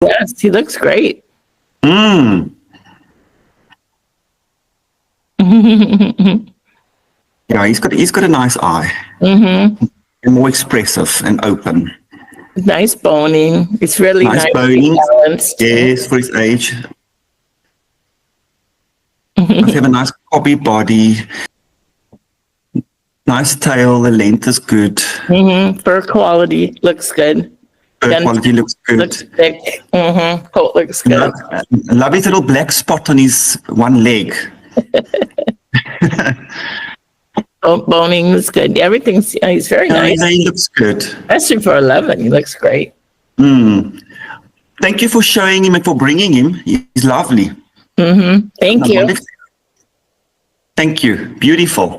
Yes, he looks great. Mm. Yeah, he's got a nice eye. Mm-hmm. And more expressive and open. Nice boning. It's really Nice nice boning. balanced. Yes, for his age. Does have a nice cobby body. Nice tail. The length is good. Mm-hmm. Fur quality looks good. Fur quality looks good. Looks thick. Mm-hmm. Coat looks good. Love his little black spot on his one leg. Boning is good. Everything's, he's very nice. He looks good. Especially for 11, he looks great. Mm. Thank you for showing him and for bringing him. He's lovely. Mm-hmm. Thank you. Thank you. Beautiful.